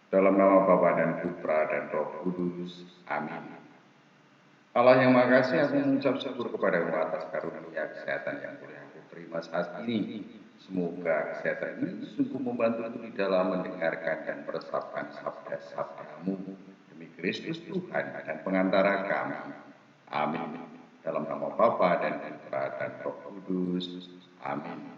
Dalam nama Bapa dan Putra dan Roh Kudus. Amin. Allah yang Maha Kasih, aku mengucap syukur kepada-Mu atas karunia kesehatan yang boleh aku terima saat ini. Semoga kesehatan ini sungguh membantuku di dalam mendengarkan dan meresapkan sabda-sabda-Mu demi Kristus Tuhan dan pengantara kami. Amin. Dalam nama Bapa dan Putra dan Roh Kudus. Amin.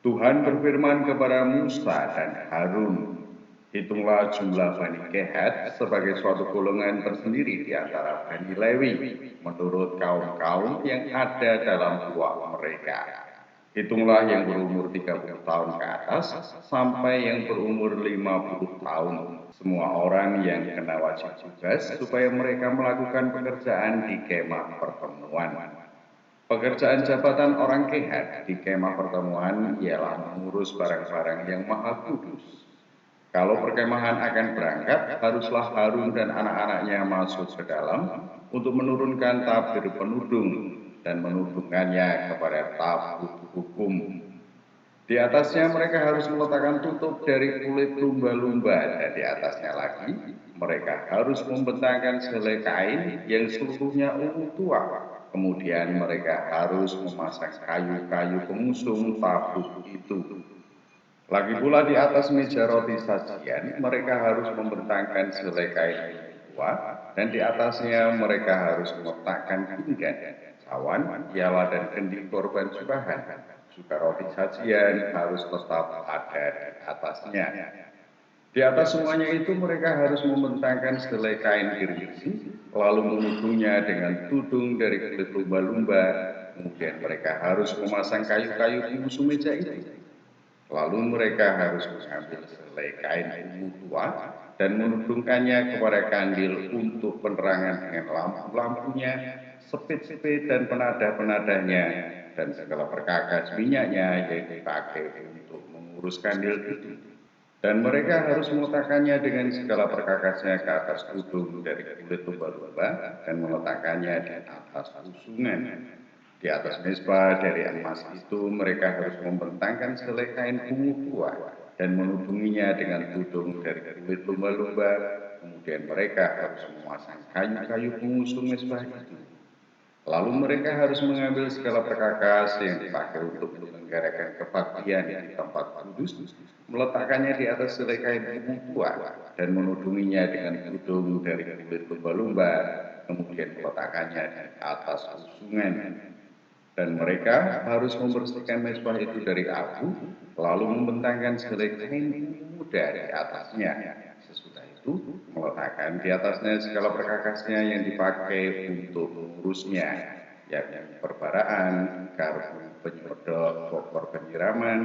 Tuhan berfirman kepada Musa dan Harun, hitunglah jumlah Bani Kehat sebagai suatu golongan tersendiri di antara Bani Lewi, menurut kaum-kaum yang ada dalam tuak mereka. Hitunglah yang berumur 30 tahun ke atas, sampai yang berumur 50 tahun. Semua orang yang kena wajib tugas, supaya mereka melakukan pekerjaan di kemah pertemuan. Pekerjaan jabatan orang Kehat di kemah pertemuan ialah mengurus barang-barang yang maha kudus. Kalau perkemahan akan berangkat, haruslah Harun dan anak-anaknya masuk ke dalam untuk menurunkan tabir penudung dan menudungkannya kepada tabut hukum. Di atasnya mereka harus meletakkan tutup dari kulit lumba-lumba, dan di atasnya lagi mereka harus membentangkan selai kain yang seluruhnya ungu tua. Kemudian mereka harus memasang kayu-kayu pengusung tabut itu. Lagi pula di atas meja roti sajian, mereka harus membentangkan selai kain tua, dan di atasnya mereka harus meletakkan pinggan, cawan, piala, dan kendi korban subahan. Juga roti sajian harus tetap ada di atasnya. Di atas semuanya itu mereka harus membentangkan selai kain girmisi, lalu menudungnya dengan tudung dari kulit lumba-lumba. Kemudian mereka harus memasang kayu-kayu pengusung meja itu. Lalu mereka harus mengambil selai kain ungu tua dan menudungkannya kepada kandil untuk penerangan dengan lampu-lampunya, sepit-sepit dan penadah-penadahnya, dan segala perkakas minyaknya yang dipakai untuk mengurus kandil itu. Dan mereka harus meletakkannya dengan segala perkakasnya ke atas tudung dari kulit lumba-lumba dan meletakkannya di atas usungan. Di atas mezbah dari emas itu mereka harus membentangkan selai kain ungu tua dan menudunginya dengan tudung dari kulit lumba-lumba. Kemudian mereka harus memasang kayu-kayu pengusung mezbah itu. Lalu mereka harus mengambil segala perkakas yang dipakai untuk menyelenggarakan kebaktian di tempat kudus, meletakkannya di atas selai kain ungu tua dan menudunginya dengan tudung dari kulit lumba-lumba, kemudian meletakkannya di atas usungan. Dan mereka harus membersihkan mezbah itu dari abu, lalu membentangkan selai kain muda di atasnya. Sesudah itu, meletakkan di atasnya segala perkakasnya yang dipakai untuk mengurusnya, yakni perbaraan, karung penyodok, kopor penyiraman,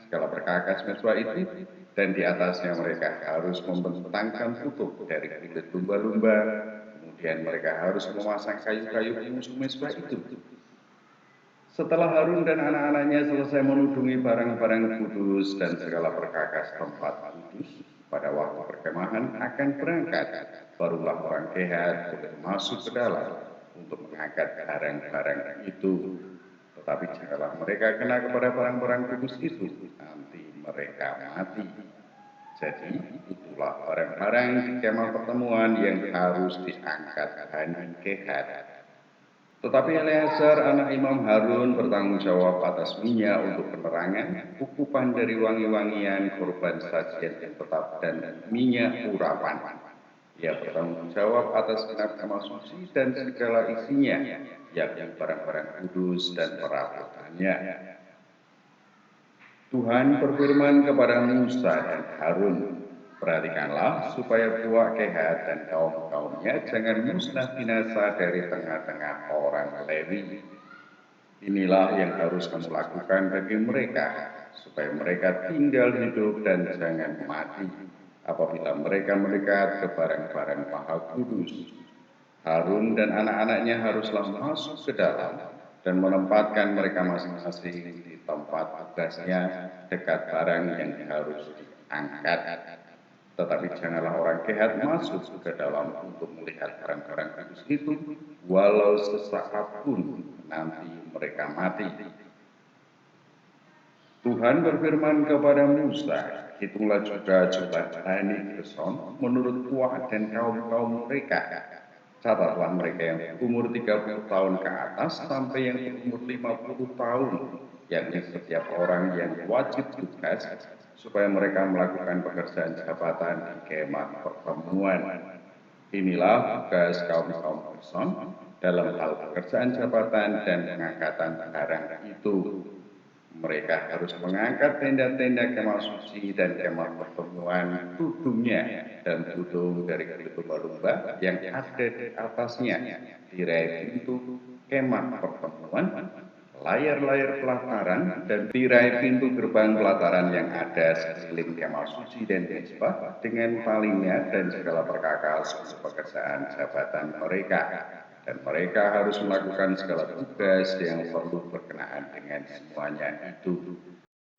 segala perkakas mezbah itu, dan di atasnya mereka harus membentangkan tutup dari kulit lumba-lumba. Kemudian mereka harus memasang kayu-kayu pengusung mezbah itu. Setelah Harun dan anak-anaknya selesai menudungi barang-barang kudus dan segala perkakas tempat kudus, pada waktu perkemahan akan berangkat, barulah orang Kehat boleh masuk ke dalam untuk mengangkat barang-barang itu. Tetapi janganlah mereka kena kepada barang-barang kudus itu, nanti mereka mati. Jadi itulah barang-barang di kemah pertemuan yang harus diangkat Bani Kehat. Tetapi Eleazar anak Imam Harun bertanggung jawab atas minyak untuk penerangan, ukupan dari wangi-wangian, korban sajian yang tetap, dan minyak urapan. Ia bertanggung jawab atas genap kamar suci dan segala isinya, yakni barang-barang kudus dan perabotannya. Tuhan berfirman kepada Musa dan Harun, perhatikanlah supaya buah Kehat dan kaum-kaumnya jangan musnah binasa dari tengah-tengah orang Lewi. Inilah yang harus kamu lakukan bagi mereka, supaya mereka tinggal hidup dan jangan mati apabila mereka mendekat ke barang-barang maha kudus. Harun dan anak-anaknya haruslah masuk ke dalam dan menempatkan mereka masing-masing di tempat tugasnya dekat barang yang harus diangkat. Tetapi janganlah orang Kehat masuk ke dalam untuk melihat barang-barang kudus itu, walau sesaat pun nanti mereka mati. Tuhan berfirman kepada Musa, Hitunglah juga jumlah Bani Gerson menurut kuah dan kaum-kaum mereka. Catatlah mereka yang berumur 30 tahun ke atas sampai yang berumur 50 tahun, yakni setiap orang yang wajib tugas, supaya mereka melakukan pekerjaan jabatan di kemah pertemuan. Inilah tugas kaum-kaum Gerson dalam hal pekerjaan jabatan dan pengangkatan barang itu. Mereka harus mengangkat tenda-tenda kemah suci dan kemah pertemuan, tudungnya dan tudung dari kulit lumba-lumba yang ada di atasnya, tirai pintu kemah pertemuan, layar-layar pelataran, dan tirai pintu gerbang pelataran yang ada sekeliling kemah suci dan mezbah dengan palingnya dan segala perkakas untuk pekerjaan jabatan mereka. Dan mereka harus melakukan segala tugas yang perlu berkenaan dengan semuanya itu.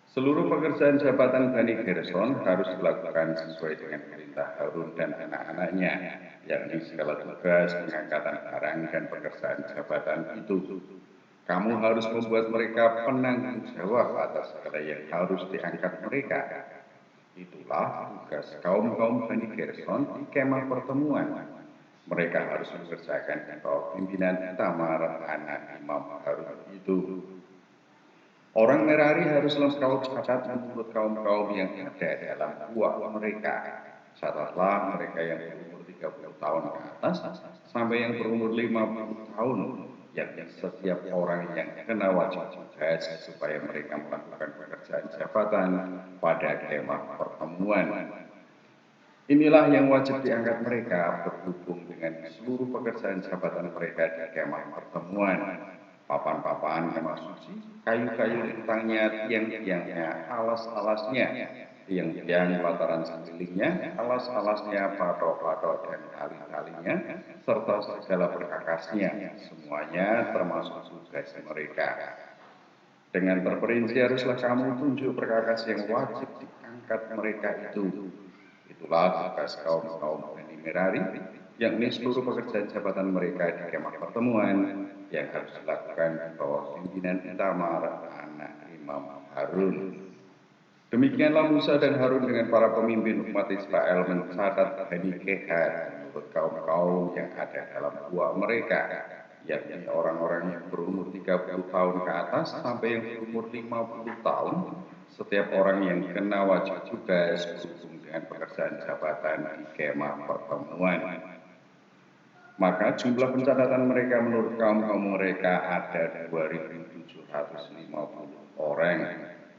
Seluruh pekerjaan jabatan Bani Gerson harus dilakukan sesuai dengan perintah Harun dan anak-anaknya, yakni segala tugas pengangkatan barang dan pekerjaan jabatan itu. Kamu harus membuat mereka penanggung jawab atas segala yang harus diangkat mereka. Itulah tugas kaum-kaum Bani Gerson di kemah pertemuan. Mereka harus mengerjakan di bawah pimpinan Itamar anak Imam Harun itu. Orang Merari haruslah kau catat menurut kaum-kaum yang ada dalam buah mereka. Catatlah mereka yang berumur 30 tahun ke atas sampai yang berumur 50 tahun, yakni setiap orang yang kena wajib tugas supaya mereka melakukan pekerjaan jabatan pada kemah pertemuan. Inilah yang wajib diangkat mereka berhubung dengan seluruh pekerjaan jabatan mereka di kemah pertemuan. Papan-papan kemah suci, kayu-kayu lintangnya, tiang-tiangnya, alas-alasnya, tiang-tiang pelataran sekelilingnya, alas-alasnya, patok-patok dan tali-talinya, serta segala perkakasnya, semuanya termasuk tugas mereka. Dengan terperinci haruslah kamu tunjuk perkakas yang wajib diangkat mereka itu. Itulah tugas kaum-kaum Bani Merari, yakni seluruh pekerjaan jabatan mereka di kemah pertemuan yang harus dilakukan di bawah pimpinan Itamar anak Imam Harun. Demikianlah Musa dan Harun dengan para pemimpin umat Israel mencatat Bani Kehat menurut kaum-kaum yang ada dalam buah mereka, yakni orang-orang yang berumur 30 tahun ke atas sampai yang berumur 50 tahun, setiap orang yang kena wajib tugas berhubung dengan pekerjaan jabatan di kemah pertemuan. Maka jumlah pencatatan mereka menurut kaum-kaum mereka ada 2.750 orang.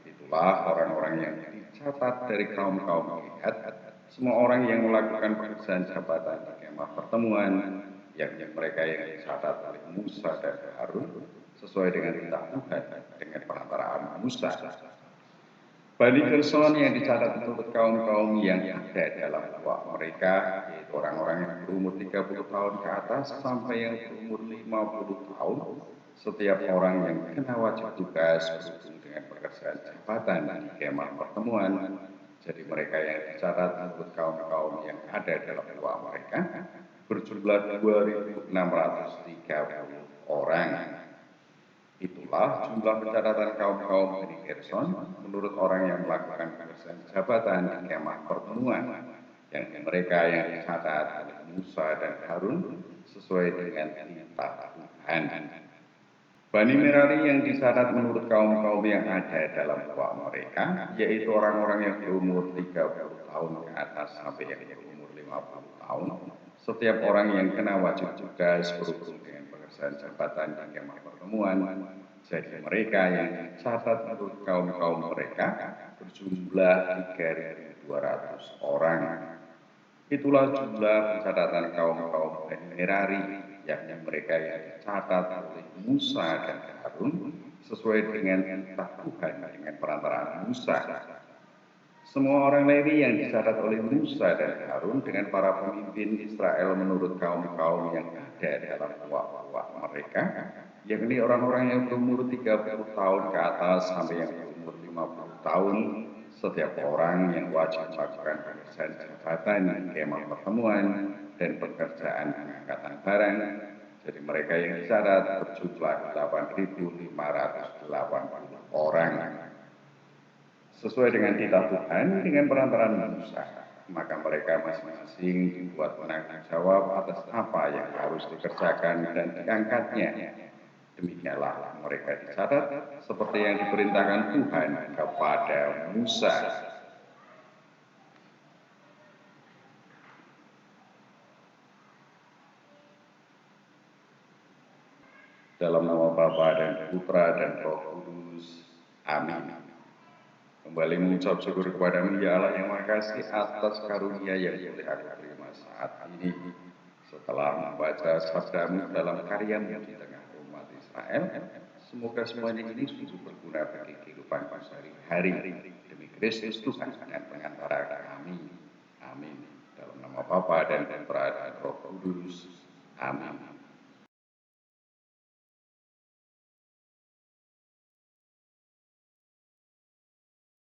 Itulah orang-orang yang dicatat dari kaum-kaum Kehat, semua orang yang melakukan pekerjaan jabatan di kemah pertemuan, yakni mereka yang dicatat oleh Musa dan Harun sesuai dengan perintah Tuhan dengan perantaraan Musa. Bani Gerson yang dicatat menurut kaum-kaum yang ada dalam buah mereka, yaitu orang-orang yang berumur 30 tahun ke atas sampai yang berumur 50 tahun, setiap orang yang kena wajib tugas berhubung dengan pekerjaan jabatan di kemah pertemuan. Jadi mereka yang dicatat menurut kaum-kaum yang ada dalam buah mereka berjumlah 2.630 orang. Itulah jumlah pencatatan kaum-kaum Bani Gerson menurut orang yang melakukan pekerjaan jabatan di kemah pertemuan, yang mereka yang dicatat oleh Musa dan Harun sesuai dengan titah Tuhan. Bani Merari yang dicatat menurut kaum-kaum yang ada dalam buah mereka, yaitu orang-orang yang berumur 30 tahun ke atas sampai yang berumur 50 tahun, setiap orang yang kena wajib tugas berhubung dengan pekerjaan jabatan di kemah pertemuan. Jadi mereka yang dicatat menurut kaum-kaum mereka berjumlah 3.200 orang. Itulah jumlah pencatatan kaum-kaum Bani Merari, yakni mereka yang dicatat oleh Musa dan Harun sesuai dengan titah Tuhan dengan perantaraan Musa. Semua orang Lewi yang dicatat oleh Musa dan Harun dengan para pemimpin Israel menurut kaum-kaum yang ada dalam buah-buah mereka, yakni orang-orang yang berumur 30 tahun ke atas sampai yang berumur 50 tahun, setiap orang yang wajib melakukan pekerjaan jabatan di kemah pertemuan dan pekerjaan pengangkatan barang. Jadi mereka yang dicatat berjumlah 8.580 orang. sesuai dengan titah Tuhan dengan perantaraan Musa. Maka mereka masing-masing dibuat penanggung jawab atas apa yang harus dikerjakan dan diangkatnya. Demikianlah mereka dicatat seperti yang diperintahkan Tuhan kepada Musa. Dalam nama Bapa dan Putra dan Roh Kudus. Amin. Kembali mengucap syukur kepada-Mu ya Allah yang Maha Kasih atas karunia yang boleh aku terima saat ini. Setelah membaca sabda-Mu dalam karya-Mu di tengah umat Israel, semoga semuanya ini sungguh berguna bagi kehidupanku sehari-hari. Demi Kristus Tuhan dan pengantara kami. Amin. Dalam nama Bapa dan Putra dan Roh Kudus. Amin.